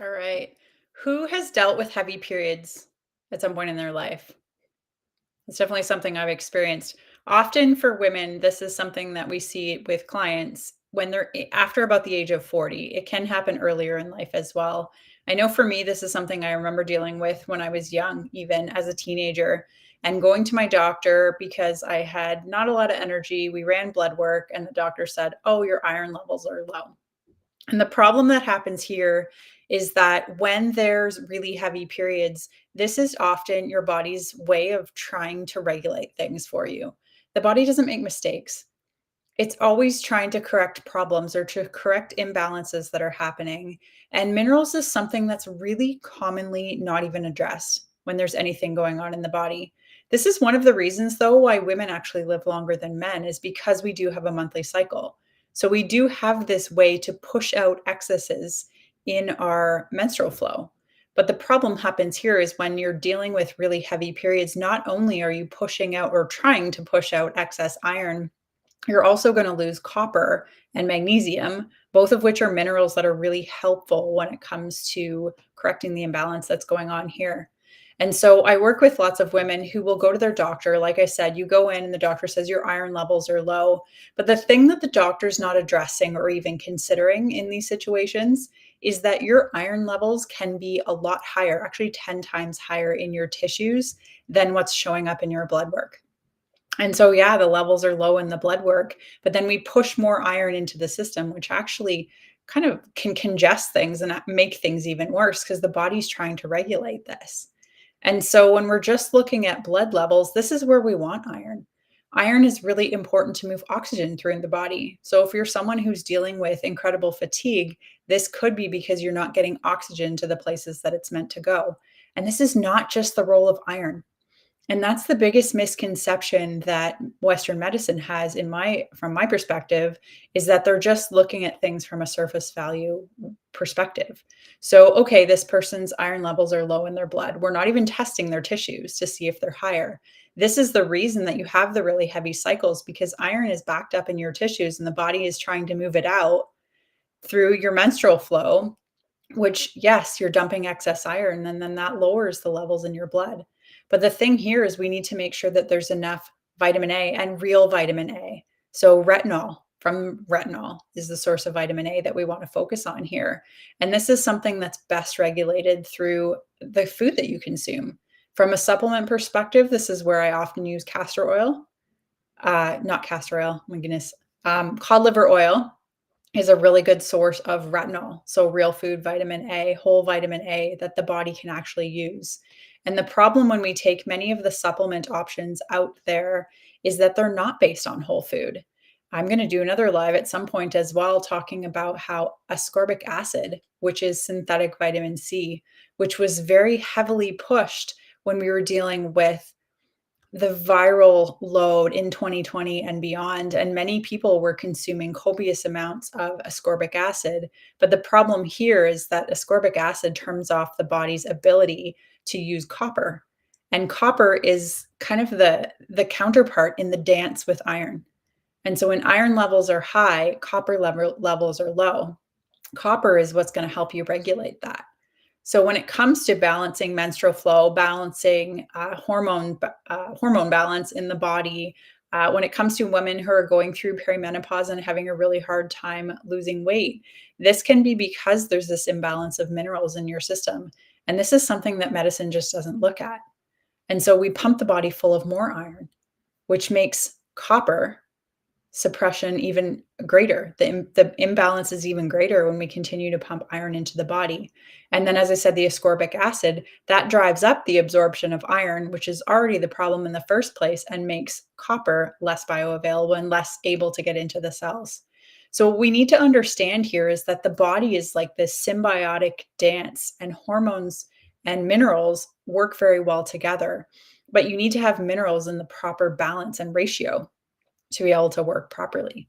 All right. Who has dealt with heavy periods at some point in their life? It's definitely something I've experienced. Often for women, this is something that we see with clients when they're after about the age of 40. It can happen earlier in life as well. I know for me, this is something I remember dealing with when I was young, even as a teenager, and going to my doctor because I had not a lot of energy. We ran blood work, and the doctor said, "Oh, your iron levels are low." And the problem that happens here is that when there's really heavy periods, this is often your body's way of trying to regulate things for you. The body doesn't make mistakes. It's always trying to correct problems or to correct imbalances that are happening. And minerals is something that's really commonly not even addressed when there's anything going on in the body. This is one of the reasons, though, why women actually live longer than men, is because we do have a monthly cycle. So we do have this way to push out excesses in our menstrual flow. But the problem happens here is when you're dealing with really heavy periods, not only are you pushing out or trying to push out excess iron, you're also going to lose copper and magnesium, both of which are minerals that are really helpful when it comes to correcting the imbalance that's going on here. And so I work with lots of women who will go to their doctor. Like I said, you go in and the doctor says your iron levels are low. But the thing that the doctor's not addressing or even considering in these situations is that your iron levels can be a lot higher, actually 10 times higher in your tissues than what's showing up in your blood work. And so, yeah, the levels are low in the blood work, but then we push more iron into the system, which actually kind of can congest things and make things even worse because the body's trying to regulate this. And so, when we're just looking at blood levels, this is where we want iron. Iron is really important to move oxygen through the body. So, if you're someone who's dealing with incredible fatigue, this could be because you're not getting oxygen to the places that it's meant to go. And this is not just the role of iron. And that's the biggest misconception that Western medicine has from my perspective, is that they're just looking at things from a surface value perspective. So, okay, this person's iron levels are low in their blood. We're not even testing their tissues to see if they're higher. This is the reason that you have the really heavy cycles, because iron is backed up in your tissues and the body is trying to move it out through your menstrual flow, which, yes, you're dumping excess iron, and then that lowers the levels in your blood. But the thing here is we need to make sure that there's enough vitamin A and real vitamin A. So retinol is the source of vitamin A that we want to focus on here. And this is something that's best regulated through the food that you consume. From a supplement perspective, this is where I often use castor oil. Not castor oil, my goodness. Cod liver oil is a really good source of retinol. So, real food vitamin A, whole vitamin A that the body can actually use. And the problem when we take many of the supplement options out there is that they're not based on whole food. I'm going to do another live at some point as well, talking about how ascorbic acid, which is synthetic vitamin C, which was very heavily pushed when we were dealing with the viral load in 2020 and beyond, and many people were consuming copious amounts of ascorbic acid. But the problem here is that ascorbic acid turns off the body's ability to use copper. And copper is kind of the counterpart in the dance with iron. And so when iron levels are high, levels are low. Copper is what's going to help you regulate that. So when it comes to balancing menstrual flow, balancing hormone balance in the body, when it comes to women who are going through perimenopause and having a really hard time losing weight, this can be because there's this imbalance of minerals in your system. And this is something that medicine just doesn't look at. And so we pump the body full of more iron, which makes copper suppression even greater. The imbalance is even greater when we continue to pump iron into the body. And then, as I said, the ascorbic acid that drives up the absorption of iron, which is already the problem in the first place, and makes copper less bioavailable and less able to get into the cells. So, what we need to understand here is that the body is like this symbiotic dance, and hormones and minerals work very well together. But you need to have minerals in the proper balance and ratio to be able to work properly.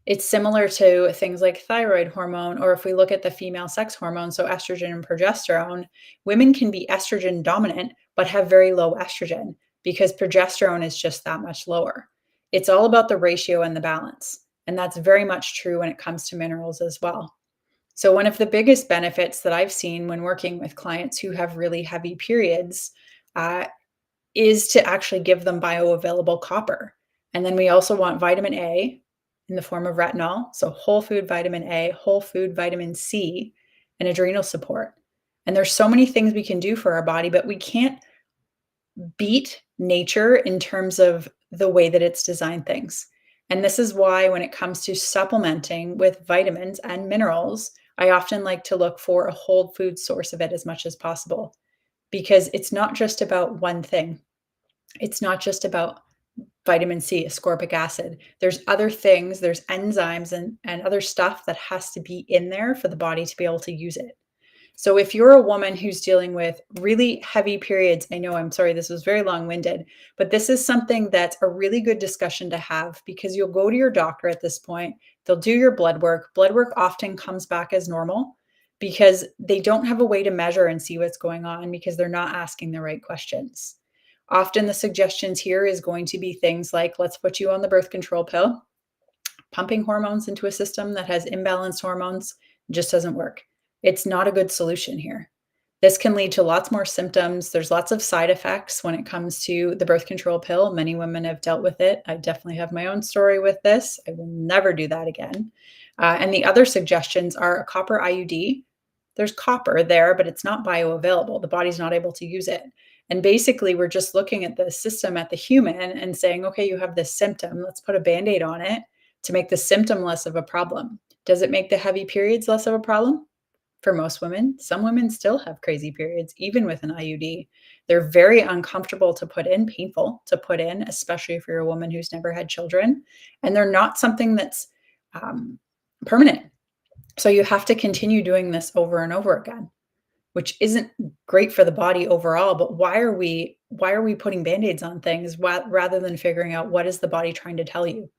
It's similar to things like thyroid hormone, or if we look at the female sex hormone, so estrogen and progesterone, women can be estrogen dominant, but have very low estrogen because progesterone is just that much lower. It's all about the ratio and the balance. And that's very much true when it comes to minerals as well. So, one of the biggest benefits that I've seen when working with clients who have really heavy periods uh, is to actually give them bioavailable copper. And then we also want vitamin A in the form of retinol. So, whole food vitamin A, whole food vitamin C, and adrenal support. And there's so many things we can do for our body, but we can't beat nature in terms of the way that it's designed things. And this is why, when it comes to supplementing with vitamins and minerals, I often like to look for a whole food source of it as much as possible because it's not just about one thing. It's not just about vitamin C, ascorbic acid. There's other things, there's enzymes and other stuff that has to be in there for the body to be able to use it. So if you're a woman who's dealing with really heavy periods, I know, I'm sorry, this was very long-winded, but this is something that's a really good discussion to have because you'll go to your doctor at this point. They'll do your blood work. Blood work often comes back as normal because they don't have a way to measure and see what's going on because they're not asking the right questions. Often the suggestions here is going to be things like, let's put you on the birth control pill. Pumping hormones into a system that has imbalanced hormones just doesn't work. It's not a good solution here. This can lead to lots more symptoms. There's lots of side effects when it comes to the birth control pill. Many women have dealt with it. I definitely have my own story with this. I will never do that again. And the other suggestions are a copper IUD. There's copper there, but it's not bioavailable. The body's not able to use it. And basically, we're just looking at the system, at the human, and saying, okay, you have this symptom. Let's put a band aid on it to make the symptom less of a problem. Does it make the heavy periods less of a problem? For most women, some women still have crazy periods, even with an IUD. They're very uncomfortable to put in, painful to put in, especially if you're a woman who's never had children. And they're not something that's permanent. So you have to continue doing this over and over again, which isn't great for the body overall. But why are we putting band-aids on things rather than figuring out what is the body trying to tell you?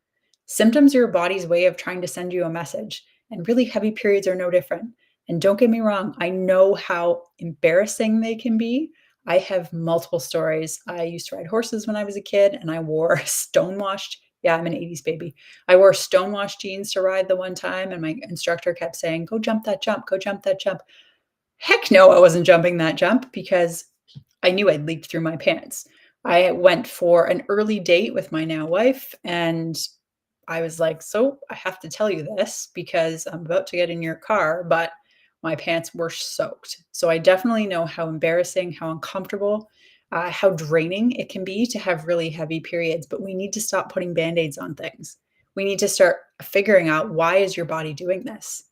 Symptoms are your body's way of trying to send you a message, and really heavy periods are no different. And don't get me wrong, I know how embarrassing they can be. I have multiple stories. I used to ride horses when I was a kid, and I wore stonewashed. Yeah, I'm an 80s baby. I wore stonewashed jeans to ride the one time, and my instructor kept saying, go jump that jump, go jump that jump. Heck no, I wasn't jumping that jump because I knew I'd leaked through my pants. I went for an early date with my now wife, and I was like, "So, I have to tell you this because I'm about to get in your car, but my pants were soaked." So I definitely know how embarrassing, how uncomfortable, how draining it can be to have really heavy periods, but we need to stop putting Band-Aids on things. We need to start figuring out, why is your body doing this?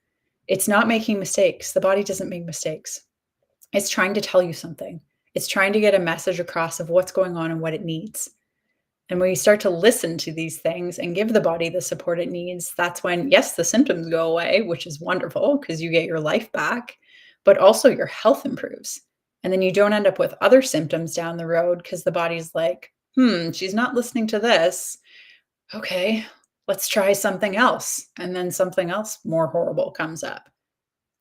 It's not making mistakes. The body doesn't make mistakes. It's trying to tell you something. It's trying to get a message across of what's going on and what it needs. And when you start to listen to these things and give the body the support it needs, that's when, yes, the symptoms go away, which is wonderful because you get your life back, but also your health improves. And then you don't end up with other symptoms down the road because the body's like, she's not listening to this. Okay, let's try something else. And then something else more horrible comes up,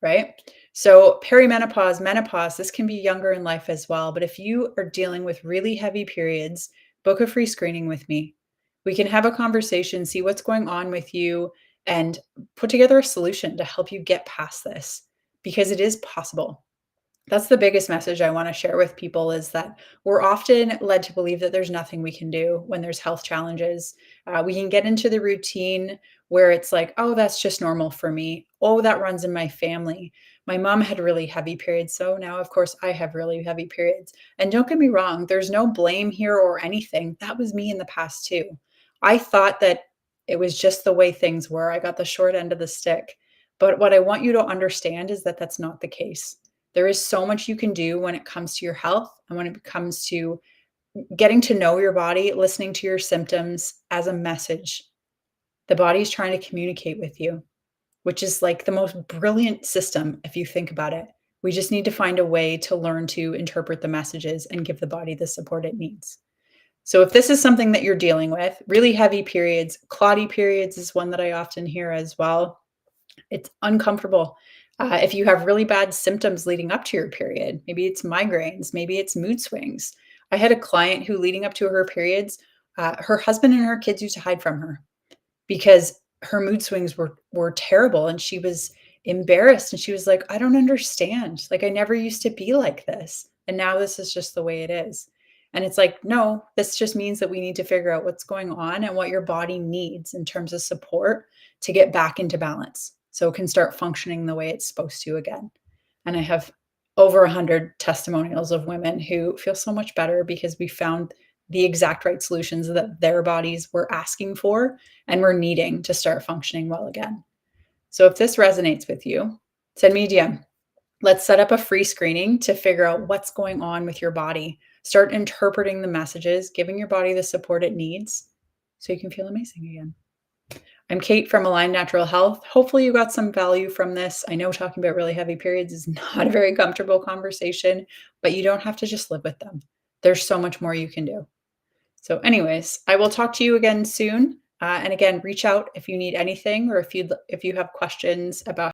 right? So, perimenopause, menopause, this can be younger in life as well. But if you are dealing with really heavy periods, book a free screening with me. We can have a conversation, see what's going on with you, and put together a solution to help you get past this because it is possible. That's the biggest message I want to share with people is that we're often led to believe that there's nothing we can do when there's health challenges. We can get into the routine where it's like, oh, that's just normal for me. Oh, that runs in my family. My mom had really heavy periods. So now, of course, I have really heavy periods. And don't get me wrong, there's no blame here or anything. That was me in the past too. I thought that it was just the way things were. I got the short end of the stick. But what I want you to understand is that that's not the case. There is so much you can do when it comes to your health and when it comes to getting to know your body, listening to your symptoms as a message. The body is trying to communicate with you, which is like the most brilliant system if you think about it. We just need to find a way to learn to interpret the messages and give the body the support it needs. So if this is something that you're dealing with, really heavy periods, clotty periods is one that I often hear as well. It's uncomfortable. If you have really bad symptoms leading up to your period, maybe it's migraines, maybe it's mood swings. I had a client who, leading up to her periods, her husband and her kids used to hide from her because her mood swings were terrible, and she was embarrassed, and she was like, "I don't understand. Like, I never used to be like this, and now this is just the way it is." And it's like, "No, this just means that we need to figure out what's going on and what your body needs in terms of support to get back into balance, so it can start functioning the way it's supposed to again." And I have over 100 testimonials of women who feel so much better because we found the exact right solutions that their bodies were asking for and were needing to start functioning well again. So if this resonates with you, send me a DM. Let's set up a free screening to figure out what's going on with your body. Start interpreting the messages, giving your body the support it needs so you can feel amazing again. I'm Kate from Align Natural Health. Hopefully, you got some value from this. I know talking about really heavy periods is not a very comfortable conversation, but you don't have to just live with them. There's so much more you can do. So, anyways, I will talk to you again soon. And again, reach out if you need anything or if you have questions about